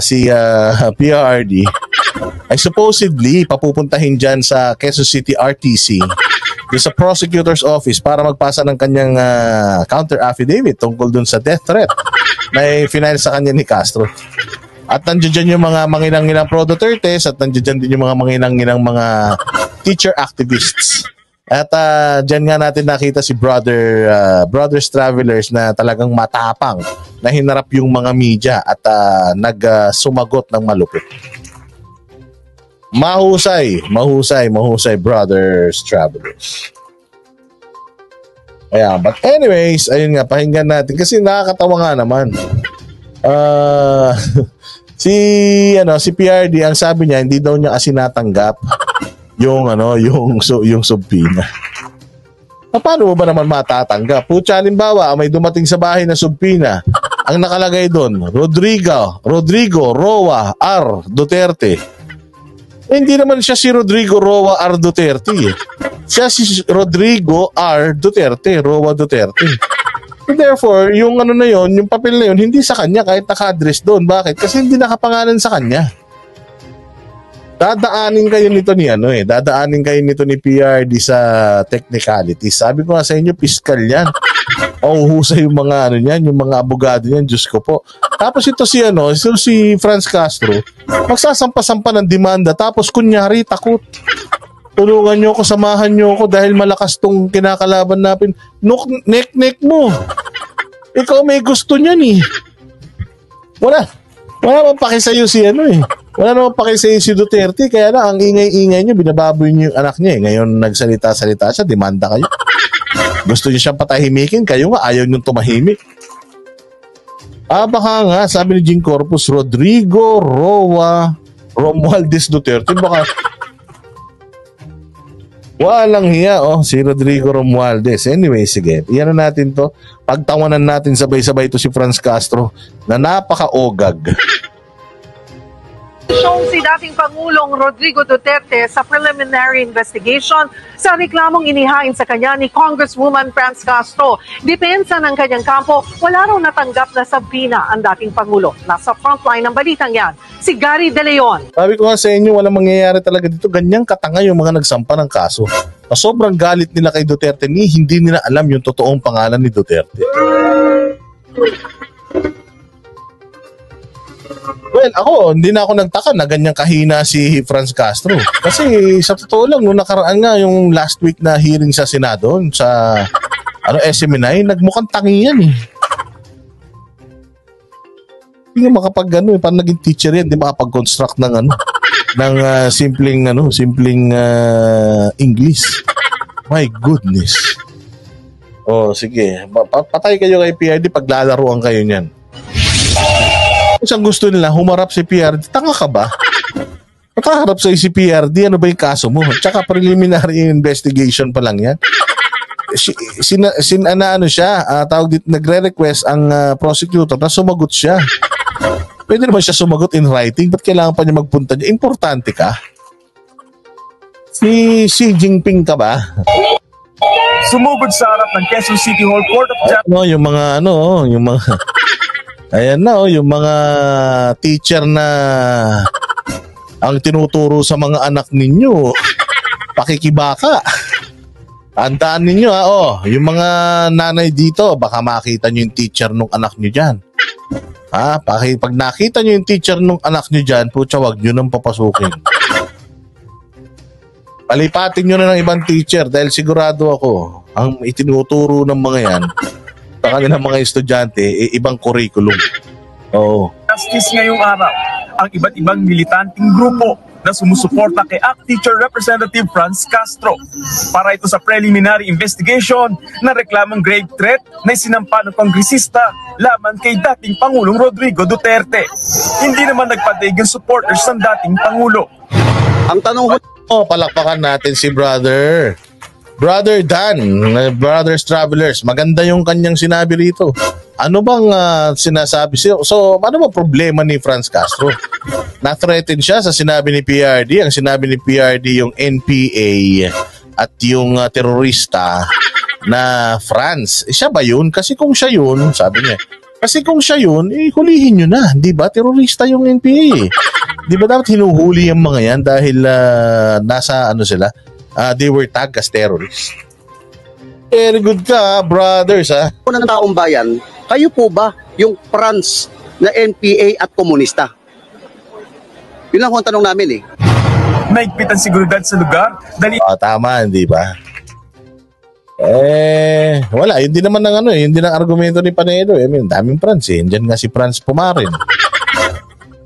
si PRD ay supposedly papupuntahin dyan sa Quezon City RTC, sa prosecutor's office, para magpasa ng kanyang counter affidavit tungkol dun sa death threat na final sa kanya ni Castro. At nandiyan dyan yung mga manginang-inang pro-Dutertes at nandiyan din yung mga manginang-inang mga teacher activists. At dyan nga natin nakita si Brothers Travelers na talagang matapang na hinarap yung mga media at nagsumagot ng malupit. Mahusay Brothers Travelers. Ayan, but anyways, ayun nga, pakinggan natin kasi nakakatawa nga naman. Si PRD, ang sabi niya, hindi daw niya kasi natanggap yung subpoena. Paano mo ba naman matatanggap? Putya, halimbawa, may dumating sa bahay na subpoena. Ang nakalagay doon, Rodrigo Roa R. Duterte. Hindi naman siya si Rodrigo Roa R. Duterte. Siya si Rodrigo R. Duterte, Roa Duterte. And therefore, yung yung papel na yun, hindi sa kanya kahit naka-address doon. Bakit? Kasi hindi nakapangalan sa kanya. Dadaanin kayo nito ni PRD sa technicality. Sabi ko nga sa inyo, piskal yan. Husay yung mga yung mga abogado niyan, Diyos ko po. Tapos ito si Franz Castro, magsasampa-sampa ng demanda, tapos kunyari takot. Tulungan nyo ako, samahan nyo ako dahil malakas tong kinakalaban natin. Nek mo. Ikaw may gusto niyan eh. Wala naman pakisayo Wala naman pakisayo si Duterte, kaya na ang ingay-ingay nyo, binababoy nyo yung anak niya eh. Ngayon nagsalita-salita siya, demanda kayo. Gusto niyo siyang patahimikin, kayo nga ayaw nyo tumahimik. Baka nga, sabi ni Jing Corpus, Rodrigo Roa Romualdez Duterte, baka walang hiya, si Rodrigo Romualdez. Anyway, sige, iyan na natin to. Pagtawanan natin sabay-sabay to si Franz Castro na napaka-ogag. Si dating Pangulong Rodrigo Duterte sa preliminary investigation sa reklamong inihain sa kanya ni Congresswoman Franz Castro. Depensa ng kanyang kampo, wala raw natanggap na sabina ang dating Pangulo. Nasa frontline ng balitang yan, si Gary De Leon. Sabi ko nga sa inyo, walang mangyayari talaga dito. Ganyang katanga yung mga nagsampa ng kaso. Sobrang galit nila kay Duterte hindi nila alam yung totoong pangalan ni Duterte. Well, ako, hindi na ako nagtaka na ganyang kahina si Franz Castro. Kasi sa totoo lang, nung nakaraan nga yung last week na hearing sa Senado, sa SMNI, nagmukhang tangi yan eh. Hindi makapag parang naging teacher yan, hindi makapag-construct ng simpleng English. My goodness. Sige. Patay kayo kay PRD, paglalaruan kayo niyan. Isang gusto nila, humarap si PRD. Tanga ka ba? Makaharap sa'yo si PRD, ano ba yung kaso mo? Tsaka preliminary investigation pa lang yan. Tawag dito, nagre-request ang prosecutor na sumagot siya. Pwede naman siya sumagot in writing. Ba't kailangan pa niya magpunta niya? Importante ka? Si Xi Jinping ka ba? Sumugod sa harap ng Quezon City Hall Court of Justice. Yung mga ayan na yung mga teacher na ang tinuturo sa mga anak ninyo, pakikibaka. Tandaan ninyo yung mga nanay dito, baka makita nyo yung teacher nung anak nyo dyan. Pag nakita nyo yung teacher nung anak nyo dyan, putya, wag nyo nang papasukin. Palipatin nyo na ng ibang teacher dahil sigurado ako, ang itinuturo ng mga yan, sa kanilang mga estudyante, ibang curriculum. Justice ngayong araw, ang iba't ibang militanteng grupo na sumusuporta kay ACT Teacher Representative Franz Castro para ito sa preliminary investigation na reklamong grave threat na isinampa ng kongresista laban kay dating Pangulong Rodrigo Duterte. Hindi naman nagpatig yung supporters ng dating Pangulo. Ang tanong ko, palakpakan natin si Brother Dan, Brothers Travelers. Maganda yung kanyang sinabi rito. Ano bang sinasabi siya? So, ano ba problema ni Franz Castro? Na-threaten siya sa sinabi ni PRD. Ang sinabi ni PRD yung NPA at yung terorista na Franz. Siya ba yun? Kasi kung siya yun, sabi niya, Kasi kung siya yun, hulihin nyo na. Di ba? Terorista yung NPA eh. Di ba dapat hinuhuli yung mga yan dahil nasa ano sila? They were tagged as terrorists. Very good ka, brothers, ha? Ng taong bayan, kayo po ba yung France na NPA at komunista? Yun lang ang tanong namin eh. Naigpit ang seguridad sa lugar dahil Tama, di ba? Wala. Yun din naman ng ano eh. Yun din ang argumento ni Panedo. Daming France eh. Andyan nga si Franz Pumarin.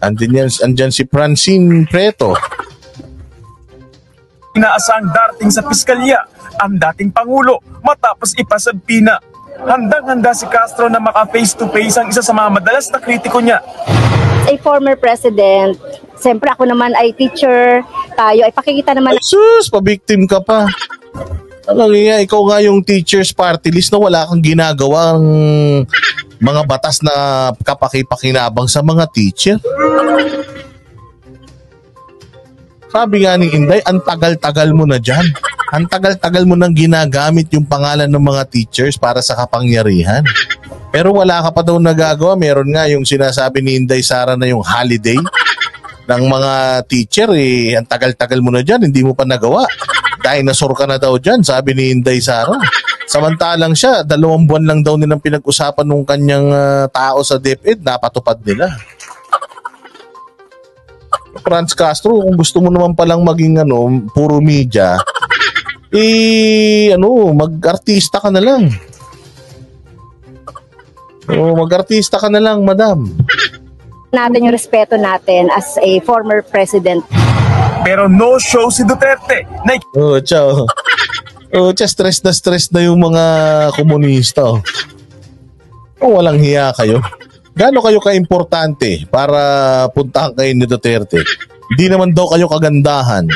Andyan si Francine Preto. inaasang darating sa piskalya ang dating Pangulo matapos ipasabpina. Handang-handa si Castro na maka-face to face ang isa sa mga madalas na kritiko niya. A former president, siyempre ako naman ay teacher, tayo ay pakikita naman. Sus, pabiktim ka pa. Alam nga, ikaw nga yung teacher's party list na wala kang ginagawang mga batas na kapakipakinabang sa mga teacher. Sabi nga ni Inday, ang tagal-tagal mo na dyan. Ang tagal-tagal mo nang ginagamit yung pangalan ng mga teachers para sa kapangyarihan. Pero wala ka pa daw nagagawa. Meron nga yung sinasabi ni Inday Sara na yung holiday ng mga teacher. Ang tagal-tagal mo na dyan, hindi mo pa nagawa. Dinosaur ka na daw dyan, sabi ni Inday Sara. Samantalang siya, 2 buwan lang daw nilang pinag-usapan nung kanyang tao sa DepEd, napatupad nila. Franz Castro, kung gusto mo naman palang maging puro media, mag-artista ka na lang. Mag-artista ka na lang, madam. Natin yung respeto natin as a former president. Pero no show si Duterte. Ciao. Stress na yung mga komunista. Walang hiya kayo. Gaano kayo ka-importante para puntahan kayo ni Duterte? Hindi naman daw kayo kagandahan.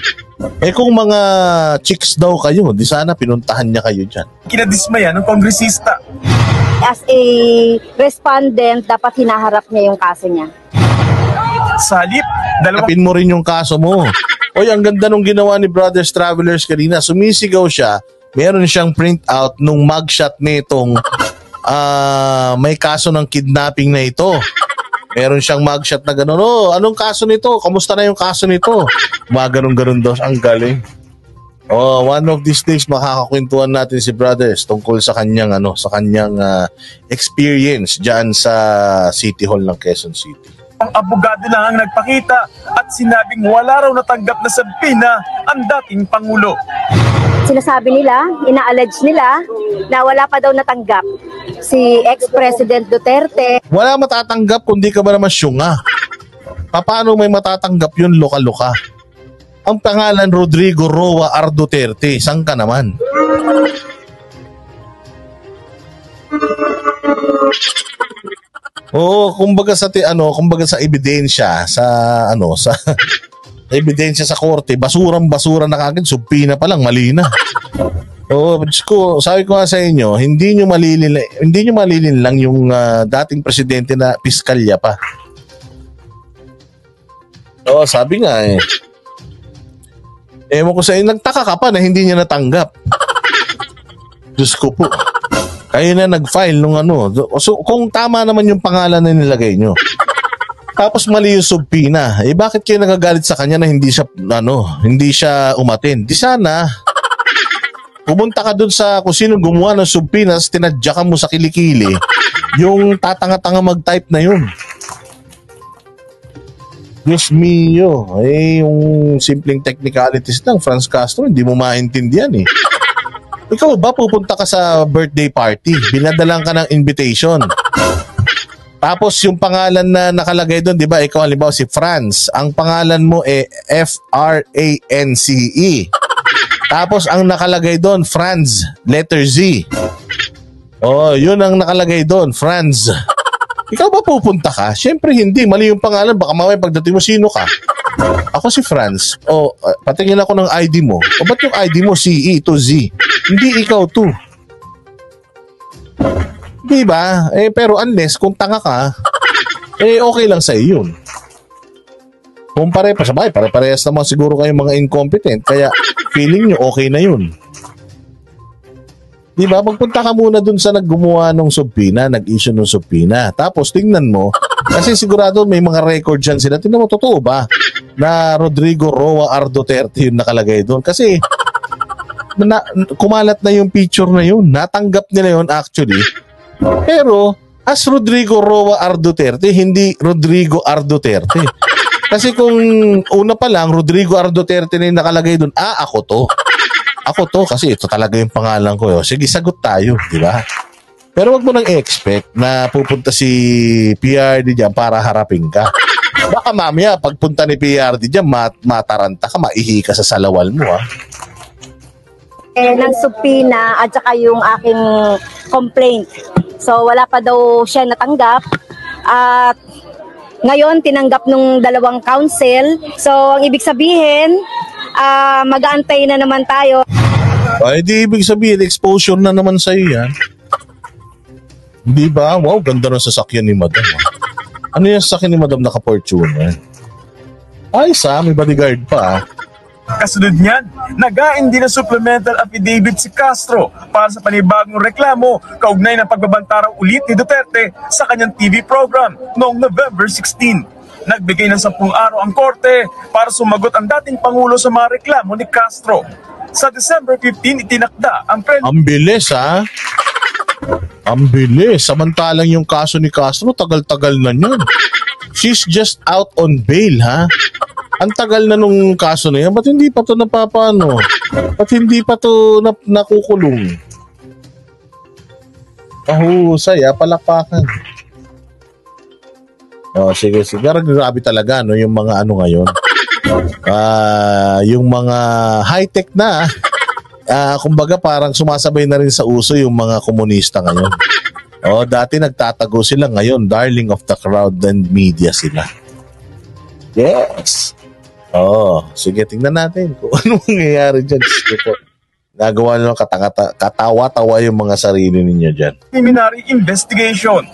Kung mga chicks daw kayo, di sana pinuntahan niya kayo dyan. Kinadismaya ng kongresista. As a respondent, dapat hinaharap niya yung kaso niya. Sa halip, Kapin mo rin yung kaso mo. Oy, ang ganda nung ginawa ni Brothers Travelers kanina. Sumisigaw siya, meron siyang printout nung mugshot nitong may kaso ng kidnapping na ito. Meron siyang mugshot na gano'n. Anong kaso nito? Kamusta na yung kaso nito? Mga ganun-ganun daw. Ang galing. One of these days makakakwentuhan natin si Brothers tungkol sa kanyang experience diyan sa City Hall ng Quezon City. Ang abogado lang ang nagpakita at sinabing wala raw natanggap na sabpina ang dating Pangulo. Sinasabi nila, ina-allege nila na wala pa daw natanggap si ex-president Duterte. Wala matatanggap kung di ka ba naman syunga. Paano may matatanggap yun, loka-loka? Ang pangalan Rodrigo Roa R. Duterte, saan ka naman? Kumbaga sa ebidensya sa ebidensya sa korte, basurang-basura na kagad, subpina pa lang, mali na. Sabi ko nga sa inyo, hindi nyo malilin lang yung dating presidente na piskalya pa. Sabi nga ewan ko sa inyo, nagtaka ka pa na hindi niya natanggap. Diyos ko po. Kayo na nag-file nung So, kung tama naman yung pangalan na nilagay nyo, tapos mali yung subpina, bakit kayo nagagalit sa kanya na hindi siya umatin? Di sana, pumunta ka dun sa kung sino gumawa ng subpina, tinadya ka mo sa kilikili, yung tatanga-tanga mag-type na yun. Diyos mio, yung simpleng technicalities lang, Franz Castro, hindi mo maintindihan eh. Ikaw ba pupunta ka sa birthday party, binadalang ka ng invitation, tapos yung pangalan na nakalagay doon, di ba, ikaw halimbawa si Franz, ang pangalan mo F-R-A-N-C-E, tapos ang nakalagay doon Franz, letter Z. Yun ang nakalagay doon, Franz. Ikaw ba pupunta ka? Siyempre hindi, mali yung pangalan, baka mamaya pagdating mo, sino ka? Ako si Franz. Patingin ako ng ID mo. Ba't yung ID mo CE to Z? Hindi ikaw to. Di ba? Pero unless kung tanga ka, okay lang sa iyo yun. Kung pare-parehas naman siguro kayong mga incompetent, kaya feeling nyo okay na yun. Di ba? Magpunta ka muna dun sa naggumawa ng subpoena, nag-issue ng subpoena. Tapos tingnan mo, kasi sigurado may mga record dyan sila. Tingnan mo, totoo ba na Rodrigo Roa R. Duterte yung nakalagay doon? Kasi kumalat na yung picture na yun. Natanggap nila yun actually. Pero as Rodrigo Roa R. Duterte, hindi Rodrigo R. Duterte. Kasi kung una pa lang, Rodrigo R. Duterte na yung nakalagay doon, ako to. Ako to kasi ito talaga yung pangalan ko. Sige, sagot tayo, di ba? Pero wag mo nang expect na pupunta si PRD dyan para harapin ka. Baka mamaya, pagpunta ni PRD dyan, mataranta ka, maihi ka sa salawal mo, ha? Ng subpoena at saka yung aking complaint. So wala pa daw siya natanggap. At ngayon, tinanggap nung dalawang counsel. So ang ibig sabihin, mag-aantay na naman tayo. Ay, di ibig sabihin, exposure na naman sa'yo yan. Di ba? Wow, ganda ng sasakyan ni Madam. Ano yung sasakyan ni Madam naka-Fortuner? Ay, may bodyguard pa. Kasunod niyan, nagain din ng supplemental affidavit si Castro para sa panibagong reklamo kaugnay ng pagbabanta raw ulit ni Duterte sa kanyang TV program noong November 16. Nagbigay ng 10 araw ang korte para sumagot ang dating Pangulo sa mga reklamo ni Castro. Sa December 15, itinakda ang Ang bilis, ha? Ang bilis. Samantalang yung kaso ni Castro, tagal-tagal na yun. She's just out on bail, ha? Ang tagal na nung kaso na yan. Ba't hindi pa ito napapano? Ba't hindi pa ito nakukulong? Kahusay, palakpakan. Sige. Grabe talaga, no? Yung mga ano ngayon. Yung mga high-tech na, kumbaga parang sumasabay na rin sa uso yung mga komunista ngayon. Dati nagtatago sila, ngayon darling of the crowd and media sila. Yes. Sige, tingnan natin kung ano mangyayari dyan. Nagawa nyo katawa-tawa yung mga sarili ninyo dyan. preliminary investigation.